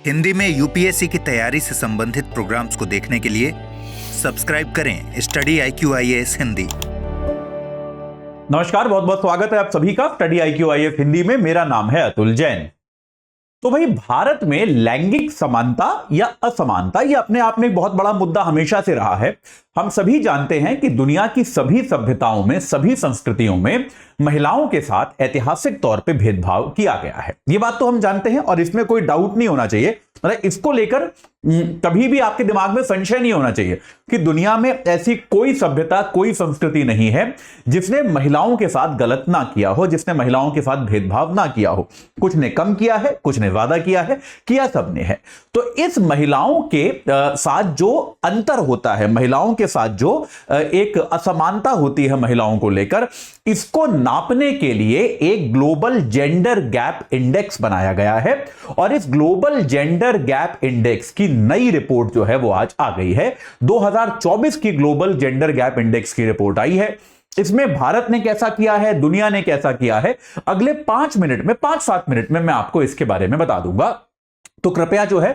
हिंदी में यूपीएससी की तैयारी से संबंधित प्रोग्राम्स को देखने के लिए सब्सक्राइब करें स्टडी IQ IAS हिंदी। नमस्कार, बहुत बहुत स्वागत है आप सभी का स्टडी IQ IAS हिंदी में। मेरा नाम है अतुल जैन। तो भाई, भारत में लैंगिक समानता या असमानता ये अपने आप में एक बहुत बड़ा मुद्दा हमेशा से रहा है। हम सभी जानते हैं कि दुनिया की सभी सभ्यताओं में, सभी संस्कृतियों में महिलाओं के साथ ऐतिहासिक तौर पे भेदभाव किया गया है। ये बात तो हम जानते हैं और इसमें कोई डाउट नहीं होना चाहिए। मतलब इसको लेकर कभी भी आपके दिमाग में संशय नहीं होना चाहिए कि दुनिया में ऐसी कोई सभ्यता, कोई संस्कृति नहीं है जिसने महिलाओं के साथ गलत ना किया हो, जिसने महिलाओं के साथ भेदभाव ना किया हो। कुछ ने कम किया है, कुछ ने ज्यादा किया है, किया सबने है। तो इस महिलाओं के साथ जो अंतर होता है, महिलाओं के साथ जो एक असमानता होती है महिलाओं को लेकर, इसको नापने के लिए एक ग्लोबल जेंडर गैप इंडेक्स बनाया गया है। और इस ग्लोबल जेंडर गैप इंडेक्स की नई रिपोर्ट जो है वो आज आ गई है। 2024 की ग्लोबल जेंडर गैप इंडेक्स की रिपोर्ट आई है। इसमें भारत ने कैसा किया है, दुनिया ने कैसा किया है, अगले 5-7 मिनट में मैं आपको इसके बारे में बता दूंगा। तो कृपया जो है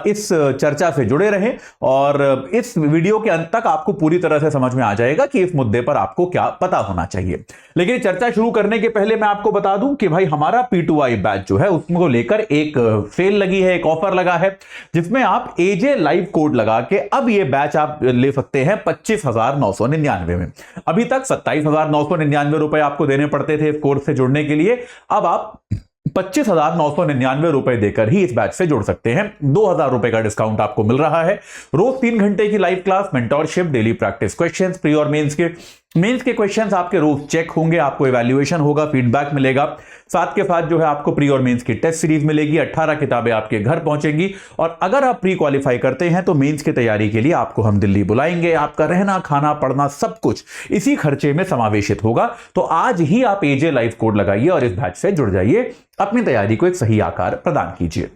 इस चर्चा से जुड़े रहें और इस वीडियो के अंत तक आपको पूरी तरह से समझ में आ जाएगा कि इस मुद्दे पर आपको क्या पता होना चाहिए। लेकिन चर्चा शुरू करने के पहले मैं आपको बता दूं कि भाई, हमारा P2I बैच जो है उसको लेकर एक सेल लगी है, एक ऑफर लगा है, जिसमें आप AJ लाइव कोड लगा के अब ये बैच आप ले सकते हैं 25,999 में। अभी तक 27,999 रुपए आपको देने पड़ते थे इस कोर्स से जुड़ने के लिए। अब आप 25,999 रुपए देकर ही इस बैच से जुड़ सकते हैं। 2,000 रुपए का डिस्काउंट आपको मिल रहा है। रोज 3 घंटे की live class, mentorship, daily practice questions, pre और मेंस के क्वेश्चंस आपके रोज चेक होंगे, आपको इवैल्यूएशन होगा, फीडबैक मिलेगा। साथ के साथ जो है आपको प्री और मेंस की टेस्ट सीरीज मिलेगी। 18 किताबें आपके घर पहुंचेंगी। और अगर आप प्री क्वालिफाई करते हैं तो मेंस की तैयारी के लिए आपको हम दिल्ली बुलाएंगे। आपका रहना, खाना, पढ़ना सब कुछ इसी खर्चे में समावेशित होगा। तो आज ही आप AJ लाइव कोड लगाइए और इस बैच से जुड़ जाइए। अपनी तैयारी को एक सही आकार प्रदान कीजिए।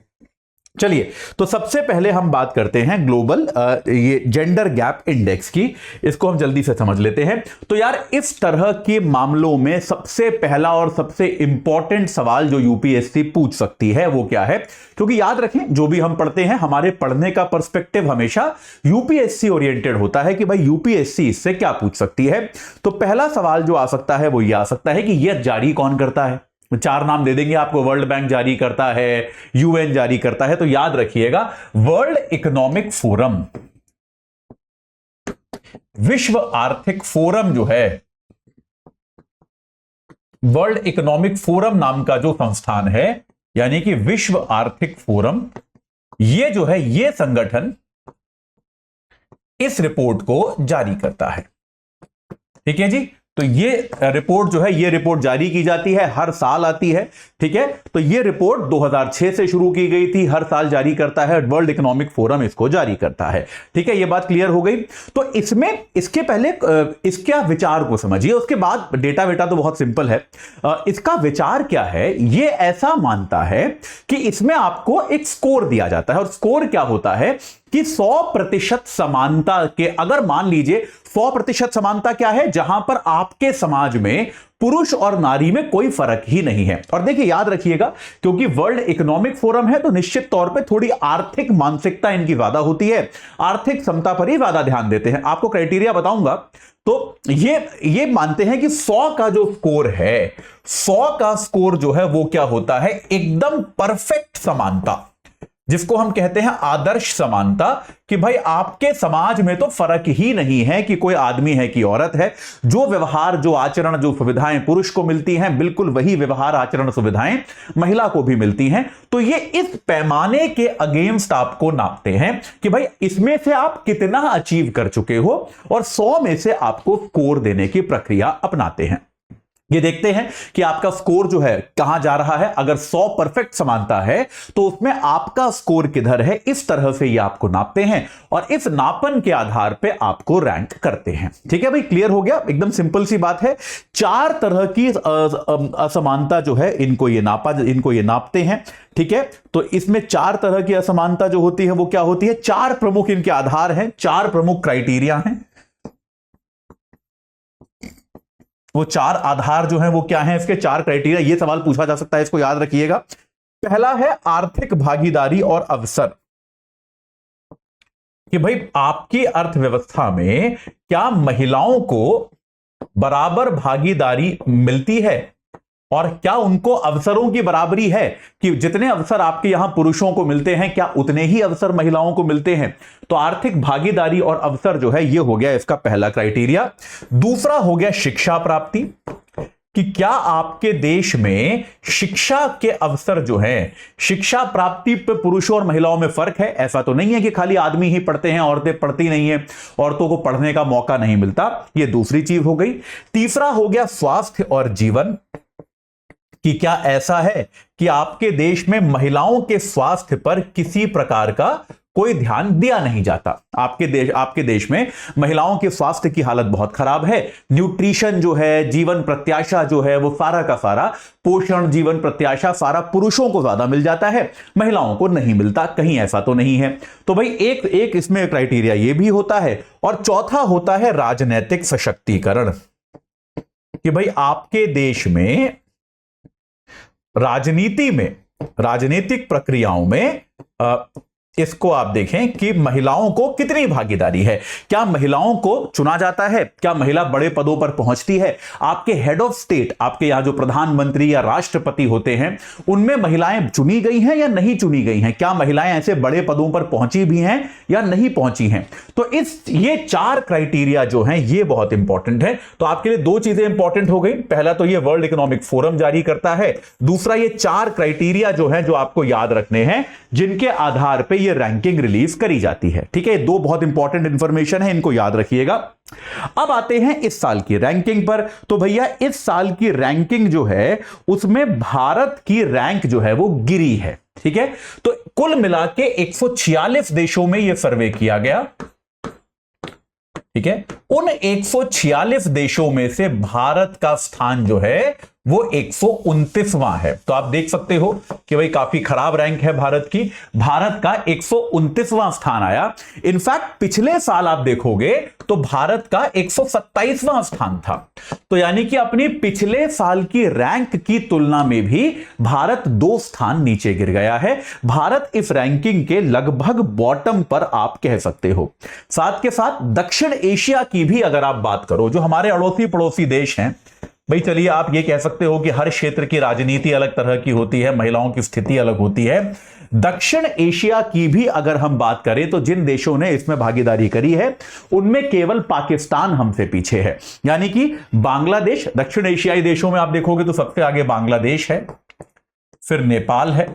चलिए, तो सबसे पहले हम बात करते हैं ग्लोबल ये जेंडर गैप इंडेक्स की। इसको हम जल्दी से समझ लेते हैं। तो यार, इस तरह के मामलों में सबसे पहला और सबसे इंपॉर्टेंट सवाल जो यूपीएससी पूछ सकती है वो क्या है? क्योंकि याद रखें, जो भी हम पढ़ते हैं, हमारे पढ़ने का पर्सपेक्टिव हमेशा यूपीएससी ओरिएंटेड होता है कि भाई यूपीएससी इससे क्या पूछ सकती है। तो पहला सवाल जो आ सकता है वो ये आ सकता है कि यह जारी कौन करता है। 4 नाम दे देंगे आपको। वर्ल्ड बैंक जारी करता है, UN जारी करता है। तो याद रखिएगा, वर्ल्ड इकोनॉमिक फोरम, विश्व आर्थिक फोरम जो है, वर्ल्ड इकोनॉमिक फोरम नाम का जो संस्थान है, यानी कि विश्व आर्थिक फोरम, ये जो है, ये संगठन इस रिपोर्ट को जारी करता है। ठीक है जी। तो ये रिपोर्ट जो है, ये रिपोर्ट जारी की जाती है, हर साल आती है। ठीक है। तो ये रिपोर्ट 2006 से शुरू की गई थी, हर साल जारी करता है वर्ल्ड इकोनॉमिक फोरम, इसको जारी करता है। ठीक है, ये बात क्लियर हो गई। तो इसमें, इसके पहले इसके विचार को समझिए, उसके बाद डेटा वेटा तो बहुत सिंपल है। इसका विचार क्या है? ये ऐसा मानता है कि इसमें आपको एक स्कोर दिया जाता है। और स्कोर क्या होता है कि 100% समानता के, अगर मान लीजिए 100% समानता क्या है, जहां पर आपके समाज में पुरुष और नारी में कोई फर्क ही नहीं है। और देखिए, याद रखिएगा, क्योंकि वर्ल्ड इकोनॉमिक फोरम है तो निश्चित तौर पे थोड़ी आर्थिक मानसिकता इनकी ज्यादा होती है, आर्थिक समता पर ही ज्यादा ध्यान देते हैं। आपको क्राइटेरिया बताऊंगा। तो ये मानते हैं कि 100 का जो स्कोर है, 100 का स्कोर जो है वो क्या होता है? एकदम परफेक्ट समानता, जिसको हम कहते हैं आदर्श समानता, कि भाई आपके समाज में तो फर्क ही नहीं है कि कोई आदमी है कि औरत है। जो व्यवहार, जो आचरण, जो सुविधाएं पुरुष को मिलती हैं, बिल्कुल वही व्यवहार, आचरण, सुविधाएं महिला को भी मिलती हैं। तो ये इस पैमाने के अगेंस्ट आपको नापते हैं कि भाई इसमें से आप कितना अचीव कर चुके हो, और 100 में से आपको स्कोर देने की प्रक्रिया अपनाते हैं। ये देखते हैं कि आपका स्कोर जो है कहां जा रहा है। अगर 100 परफेक्ट समानता है तो उसमें आपका स्कोर किधर है, इस तरह से ये आपको नापते हैं और इस नापन के आधार पे आपको रैंक करते हैं। ठीक है भाई, क्लियर हो गया? एकदम सिंपल सी बात है। 4 तरह की असमानता जो है, इनको ये नापते हैं। ठीक है, तो इसमें 4 तरह की असमानता जो होती है वो क्या होती है? 4 प्रमुख इनके आधार हैं, 4 प्रमुख क्राइटेरिया हैं। वो 4 आधार जो हैं वो क्या हैं? इसके 4 क्राइटेरिया। ये सवाल पूछा जा सकता है, इसको याद रखिएगा। पहला है आर्थिक भागीदारी और अवसर, कि भाई आपकी अर्थव्यवस्था में क्या महिलाओं को बराबर भागीदारी मिलती है और क्या उनको अवसरों की बराबरी है, कि जितने अवसर आपके यहां पुरुषों को मिलते हैं क्या उतने ही अवसर महिलाओं को मिलते हैं। तो आर्थिक भागीदारी और अवसर जो है, यह हो गया इसका पहला क्राइटेरिया। दूसरा हो गया शिक्षा प्राप्ति, कि क्या आपके देश में शिक्षा के अवसर जो हैं, शिक्षा प्राप्ति पे पुरुषों और महिलाओं में फर्क है। ऐसा तो नहीं है कि खाली आदमी ही पढ़ते हैं, औरतें पढ़ती नहीं है, औरतों को पढ़ने का मौका नहीं मिलता। यह दूसरी चीज हो गई। तीसरा हो गया स्वास्थ्य और जीवन, कि क्या ऐसा है कि आपके देश में महिलाओं के स्वास्थ्य पर किसी प्रकार का कोई ध्यान दिया नहीं जाता। आपके देश में महिलाओं के स्वास्थ्य की हालत बहुत खराब है। न्यूट्रिशन जो है, जीवन प्रत्याशा जो है, वो सारा का सारा पोषण, जीवन प्रत्याशा सारा पुरुषों को ज्यादा मिल जाता है, महिलाओं को नहीं मिलता। कहीं ऐसा तो नहीं है। तो भाई एक इसमें क्राइटेरिया ये भी होता है। और चौथा होता है राजनीतिक सशक्तिकरण, कि भाई आपके देश में राजनीति में, राजनीतिक प्रक्रियाओं में इसको आप देखें कि महिलाओं को कितनी भागीदारी है। क्या महिलाओं को चुना जाता है, क्या महिला बड़े पदों पर पहुंचती है। आपके हेड ऑफ स्टेट, आपके यहां जो प्रधानमंत्री या राष्ट्रपति होते हैं, उनमें महिलाएं चुनी गई हैं या नहीं चुनी गई हैं। क्या महिलाएं ऐसे बड़े पदों पर पहुंची भी हैं या नहीं पहुंची हैं। तो ये 4 क्राइटेरिया जो हैं, ये बहुत इंपॉर्टेंट है। तो आपके लिए 2 चीजें इंपॉर्टेंट हो गई। पहला तो ये वर्ल्ड इकोनॉमिक फोरम जारी करता है, दूसरा ये 4 क्राइटेरिया जो है, जो आपको याद रखने हैं, जिनके आधार पर ये रैंकिंग रिलीज करी जाती है। ठीक है, 2 बहुत इंपॉर्टेंट इंफॉर्मेशन है, इनको याद रखिएगा। अब आते हैं इस साल की रैंकिंग पर। तो भैया इस साल की रैंकिंग जो है, उसमें भारत की रैंक जो है वो गिरी है। ठीक है, तो कुल मिला के 146 देशों में यह सर्वे किया गया। ठीक है, उन 146 देशों में से भारत का स्थान जो है वो 129वां है। तो आप देख सकते हो कि भाई काफी खराब रैंक है भारत की। भारत का 129वां स्थान आया। इनफैक्ट पिछले साल आप देखोगे तो भारत का 127वां स्थान था। तो यानी कि अपनी पिछले साल की रैंक की तुलना में भी भारत 2 स्थान नीचे गिर गया है। भारत इस रैंकिंग के लगभग बॉटम पर आप कह सकते हो। साथ के साथ दक्षिण एशिया की भी अगर आप बात करो, जो हमारे अड़ोसी पड़ोसी देश हैं, भाई चलिए आप ये कह सकते हो कि हर क्षेत्र की राजनीति अलग तरह की होती है, महिलाओं की स्थिति अलग होती है। दक्षिण एशिया की भी अगर हम बात करें तो जिन देशों ने इसमें भागीदारी करी है, उनमें केवल पाकिस्तान हमसे पीछे है। यानी कि बांग्लादेश, दक्षिण एशियाई देशों में आप देखोगे तो सबसे आगे बांग्लादेश है, फिर नेपाल है,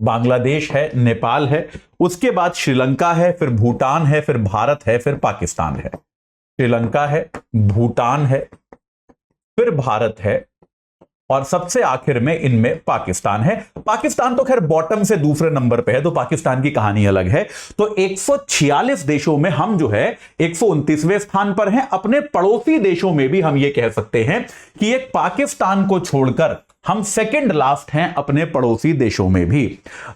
बांग्लादेश है, नेपाल है, उसके बाद श्रीलंका है, फिर भूटान है, फिर भारत है, फिर पाकिस्तान है। श्रीलंका है, भूटान है, फिर भारत है, और सबसे आखिर में इनमें पाकिस्तान है। पाकिस्तान तो खैर बॉटम से दूसरे नंबर पे है, तो पाकिस्तान की कहानी अलग है। तो 146 देशों में हम जो है 129वें स्थान पर हैं। अपने पड़ोसी देशों में भी हम ये कह सकते हैं कि एक पाकिस्तान को छोड़कर हम सेकंड लास्ट हैं अपने पड़ोसी देशों में भी।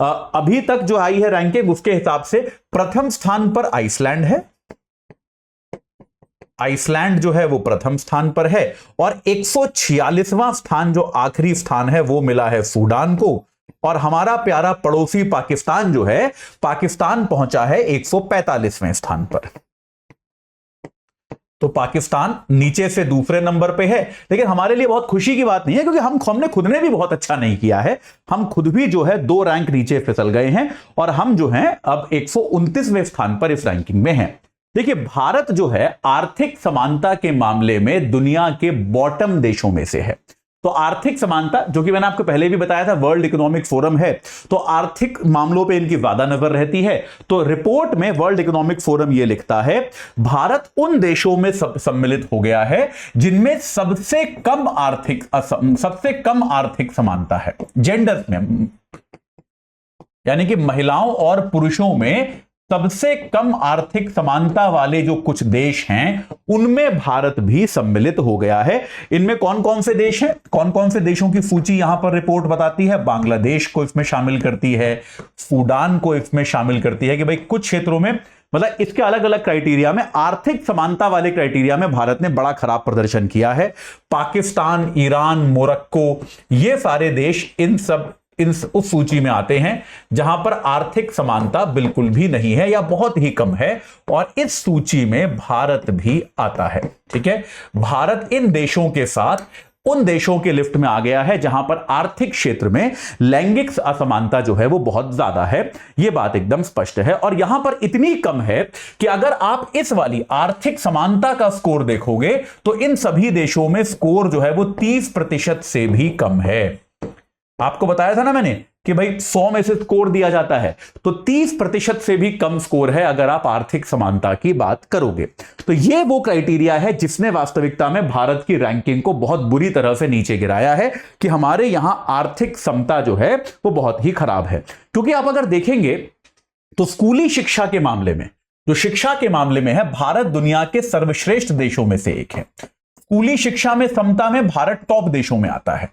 अभी तक जो आई है रैंकिंग, उसके हिसाब से प्रथम स्थान पर आइसलैंड है। आइसलैंड जो है वो प्रथम स्थान पर है, और 146वां स्थान जो आखिरी स्थान है वो मिला है सूडान को। और हमारा प्यारा पड़ोसी पाकिस्तान जो है, पाकिस्तान पहुंचा है 145वें स्थान पर। तो पाकिस्तान नीचे से दूसरे नंबर पे है। लेकिन हमारे लिए बहुत खुशी की बात नहीं है, क्योंकि हमने खुद ने भी बहुत अच्छा नहीं किया है। हम खुद भी जो है 2 रैंक नीचे फिसल गए हैं, और हम जो हैं अब 129वें स्थान पर इस रैंकिंग में हैं। देखिए, भारत जो है आर्थिक समानता के मामले में दुनिया के बॉटम देशों में से है। तो आर्थिक समानता, जो कि मैंने आपको पहले भी बताया था, वर्ल्ड इकोनॉमिक फोरम है, तो आर्थिक मामलों पे इनकी ज्यादा नजर रहती है। तो रिपोर्ट में वर्ल्ड इकोनॉमिक फोरम ये लिखता है, भारत उन देशों में सम्मिलित हो गया है जिनमें सबसे कम आर्थिक समानता है जेंडर्स में, यानी कि महिलाओं और पुरुषों में सबसे कम आर्थिक समानता वाले जो कुछ देश हैं, उनमें भारत भी सम्मिलित हो गया है। इनमें कौन कौन से देश हैं, कौन कौन से देशों की सूची यहां पर रिपोर्ट बताती है। बांग्लादेश को इसमें शामिल करती है, सूडान को इसमें शामिल करती है, कि भाई कुछ क्षेत्रों में मतलब इसके अलग अलग क्राइटेरिया में, आर्थिक समानता वाले क्राइटेरिया में भारत ने बड़ा खराब प्रदर्शन किया है। पाकिस्तान, ईरान, मोरक्को, ये सारे देश उस सूची में आते हैं जहां पर आर्थिक समानता बिल्कुल भी नहीं है या बहुत ही कम है, और इस सूची में भारत भी आता है। ठीक है, भारत इन देशों के साथ उन देशों के लिफ्ट में आ गया है जहां पर आर्थिक क्षेत्र में लैंगिक असमानता जो है वो बहुत ज्यादा है। यह बात एकदम स्पष्ट है, और यहां पर इतनी कम है कि अगर आप इस वाली आर्थिक समानता का स्कोर देखोगे तो इन सभी देशों में स्कोर जो है वो 30% से भी कम है। आपको बताया था ना मैंने कि भाई 100 में से स्कोर दिया जाता है, तो 30% से भी कम स्कोर है अगर आप आर्थिक समानता की बात करोगे। तो ये वो क्राइटेरिया है जिसने वास्तविकता में भारत की रैंकिंग को बहुत बुरी तरह से नीचे गिराया है कि हमारे यहां आर्थिक समता जो है वो बहुत ही खराब है। क्योंकि आप अगर देखेंगे तो स्कूली शिक्षा के मामले में, जो शिक्षा के मामले में है, भारत दुनिया के सर्वश्रेष्ठ देशों में से एक है। स्कूली शिक्षा में समता में भारत टॉप देशों में आता है।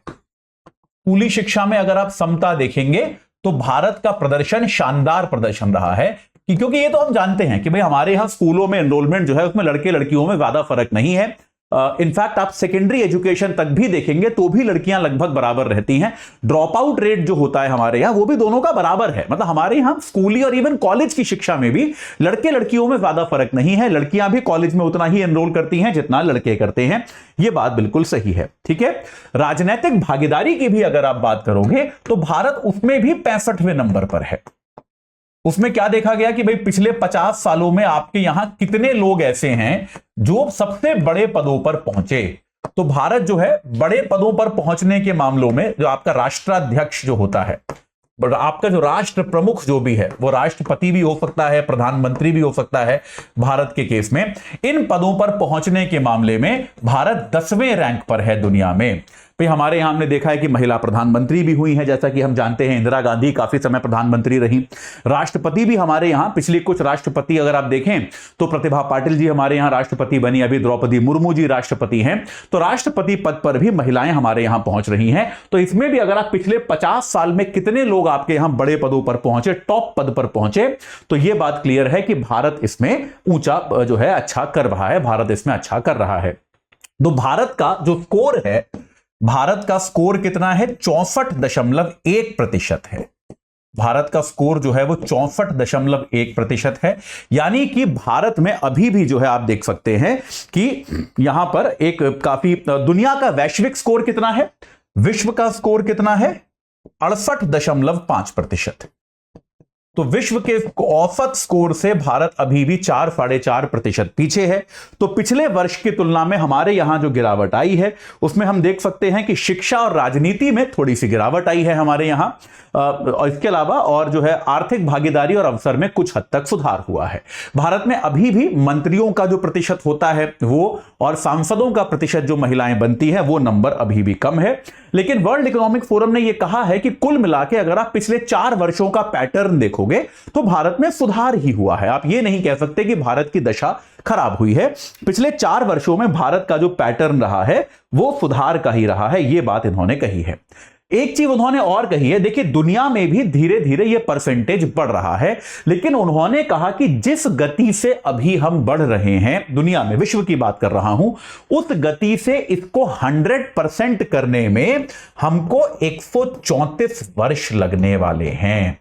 स्कूली शिक्षा में अगर आप समता देखेंगे तो भारत का प्रदर्शन शानदार प्रदर्शन रहा है, क्योंकि ये तो हम जानते हैं कि भाई हमारे यहां स्कूलों में एनरोलमेंट जो है उसमें लड़के लड़कियों में ज्यादा फर्क नहीं है। इनफैक्ट आप सेकेंडरी एजुकेशन तक भी देखेंगे तो भी लड़कियां लगभग बराबर रहती हैं। ड्रॉप आउट रेट जो होता है हमारे यहां वो भी दोनों का बराबर है। मतलब हमारे यहां स्कूली और इवन कॉलेज की शिक्षा में भी लड़के लड़कियों में ज्यादा फर्क नहीं है। लड़कियां भी कॉलेज में उतना ही एनरोल करती हैं जितना लड़के करते हैं। यह बात बिल्कुल सही है। ठीक है, राजनीतिक भागीदारी की भी अगर आप बात करोगे तो भारत उसमें भी 65वें नंबर पर है। उसमें क्या देखा गया कि भाई पिछले 50 सालों में आपके यहां कितने लोग ऐसे हैं जो सबसे बड़े पदों पर पहुंचे। तो भारत जो है बड़े पदों पर पहुंचने के मामलों में, जो आपका राष्ट्राध्यक्ष जो होता है, आपका जो राष्ट्र प्रमुख जो भी है, वो राष्ट्रपति भी हो सकता है, प्रधानमंत्री भी हो सकता है भारत के केस में, इन पदों पर पहुंचने के मामले में भारत 10वें रैंक पर है दुनिया में। भाई हमारे यहां हमने देखा है कि महिला प्रधानमंत्री भी हुई हैं, जैसा कि हम जानते हैं इंदिरा गांधी काफी समय प्रधानमंत्री रही। राष्ट्रपति भी हमारे यहां पिछले कुछ राष्ट्रपति अगर आप देखें तो प्रतिभा पाटिल जी हमारे यहां राष्ट्रपति बनी, अभी द्रौपदी मुर्मू जी राष्ट्रपति हैं। तो राष्ट्रपति पद पर भी महिलाएं हमारे यहां पहुंच रही हैं। तो इसमें भी अगर आप पिछले 50 साल में कितने लोग आपके यहां बड़े पदों पर पहुंचे, टॉप पद पर पहुंचे, तो यह बात क्लियर है कि भारत इसमें ऊंचा जो है अच्छा कर रहा है, भारत इसमें अच्छा कर रहा है। तो भारत का जो स्कोर है, भारत का स्कोर कितना है? 64.1% है। भारत का स्कोर जो है वो 64.1% है। यानी कि भारत में अभी भी जो है आप देख सकते हैं कि यहां पर एक काफी, दुनिया का वैश्विक स्कोर कितना है, विश्व का स्कोर कितना है? 68.5%। तो विश्व के औसत स्कोर से भारत अभी भी 4-4.5% पीछे है। तो पिछले वर्ष की तुलना में हमारे यहां जो गिरावट आई है उसमें हम देख सकते हैं कि शिक्षा और राजनीति में थोड़ी सी गिरावट आई है हमारे यहां, और इसके अलावा और जो है आर्थिक भागीदारी और अवसर में कुछ हद तक सुधार हुआ है। भारत में अभी भी मंत्रियों का जो प्रतिशत होता है वो, और सांसदों का प्रतिशत जो महिलाएं बनती है वो नंबर अभी भी कम है। लेकिन वर्ल्ड इकोनॉमिक फोरम ने यह कहा है कि कुल मिला के अगर आप पिछले 4 वर्षों का पैटर्न देखोगे तो भारत में सुधार ही हुआ है। आप ये नहीं कह सकते कि भारत की दशा खराब हुई है। पिछले 4 वर्षों में भारत का जो पैटर्न रहा है वो सुधार का ही रहा है। यह बात इन्होंने कही है। एक चीज उन्होंने और कही है, देखिए दुनिया में भी धीरे धीरे ये परसेंटेज बढ़ रहा है, लेकिन उन्होंने कहा कि जिस गति से अभी हम बढ़ रहे हैं दुनिया में, विश्व की बात कर रहा हूं, उस गति से इसको 100% करने में हमको 134 वर्ष लगने वाले हैं।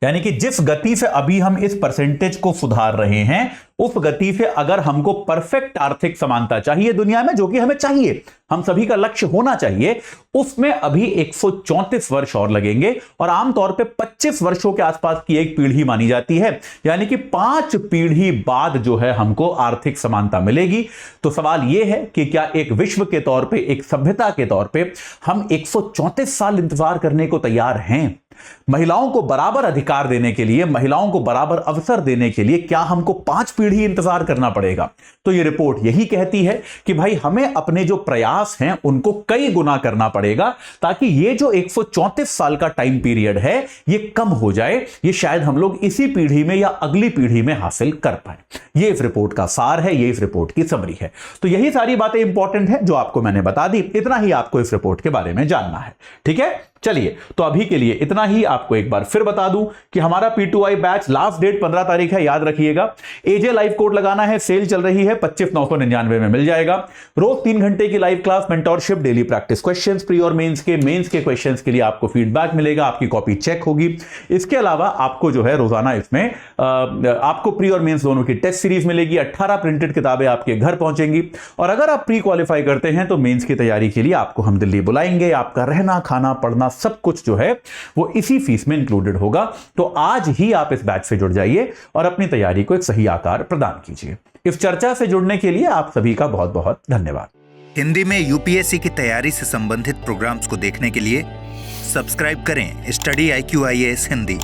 यानी कि जिस गति से अभी हम इस परसेंटेज को सुधार रहे हैं, उस गति से अगर हमको परफेक्ट आर्थिक समानता चाहिए दुनिया में, जो कि हमें चाहिए, हम सभी का लक्ष्य होना चाहिए, उसमें अभी 134 वर्ष और लगेंगे। और आमतौर पे 25 वर्षों के आसपास की एक पीढ़ी मानी जाती है। यानी कि 5 पीढ़ी बाद जो है हमको आर्थिक समानता मिलेगी। तो सवाल यह है कि क्या एक विश्व के तौर पे, एक सभ्यता के तौर पे हम 134 साल इंतजार करने को तैयार हैं? महिलाओं को बराबर अधिकार देने के लिए, महिलाओं को बराबर अवसर देने के लिए क्या हमको 5 पीढ़ी इंतजार करना पड़ेगा? तो यह रिपोर्ट यही कहती है कि भाई हमें अपने जो प्रयास हैं उनको कई गुना करना पड़ेगा, ताकि ये जो 134 साल का टाइम पीरियड है ये कम हो जाए। ये शायद हम लोग इसी पीढ़ी में या अगली पीढ़ी में हासिल कर पाए। ये इस रिपोर्ट का सार है, ये इस रिपोर्ट की समरी है। तो यही सारी बातें इंपॉर्टेंट है जो आपको मैंने बता दी। इतना ही आपको इस रिपोर्ट के बारे में जानना है। ठीक है, चलिए, तो अभी के लिए इतना ही। आपको एक बार फिर बता दूं कि हमारा P2I बैच लास्ट डेट 15 तारीख है, याद रखिएगा। एजे लाइव कोड लगाना है, सेल चल रही है, 25,999 में मिल जाएगा। रोज 3 घंटे की live class, mentorship, daily practice questions, pre और मेंस के क्वेश्चंस के लिए आपको फीडबैक मिलेगा, आपकी कॉपी चेक होगी। इसके अलावा आपको जो है रोजाना इसमें आपको प्री और मेंस दोनों की टेस्ट सीरीज मिलेगी। 18 प्रिंटेड किताबें आपके घर पहुंचेंगी। और अगर आप प्री क्वालिफाई करते हैं तो मेंस की तैयारी के लिए आपको हम दिल्ली बुलाएंगे। आपका रहना, खाना, पढ़ना सब कुछ जो है वो इसी फीस में इंक्लूडेड होगा। तो आज ही आप इस बैच से जुड़ जाइए और अपनी तैयारी को एक सही आकार प्रदान कीजिए। इस चर्चा से जुड़ने के लिए आप सभी का बहुत बहुत धन्यवाद। हिंदी में यूपीएससी की तैयारी से संबंधित प्रोग्राम्स को देखने के लिए सब्सक्राइब करें स्टडी IQ IAS हिंदी।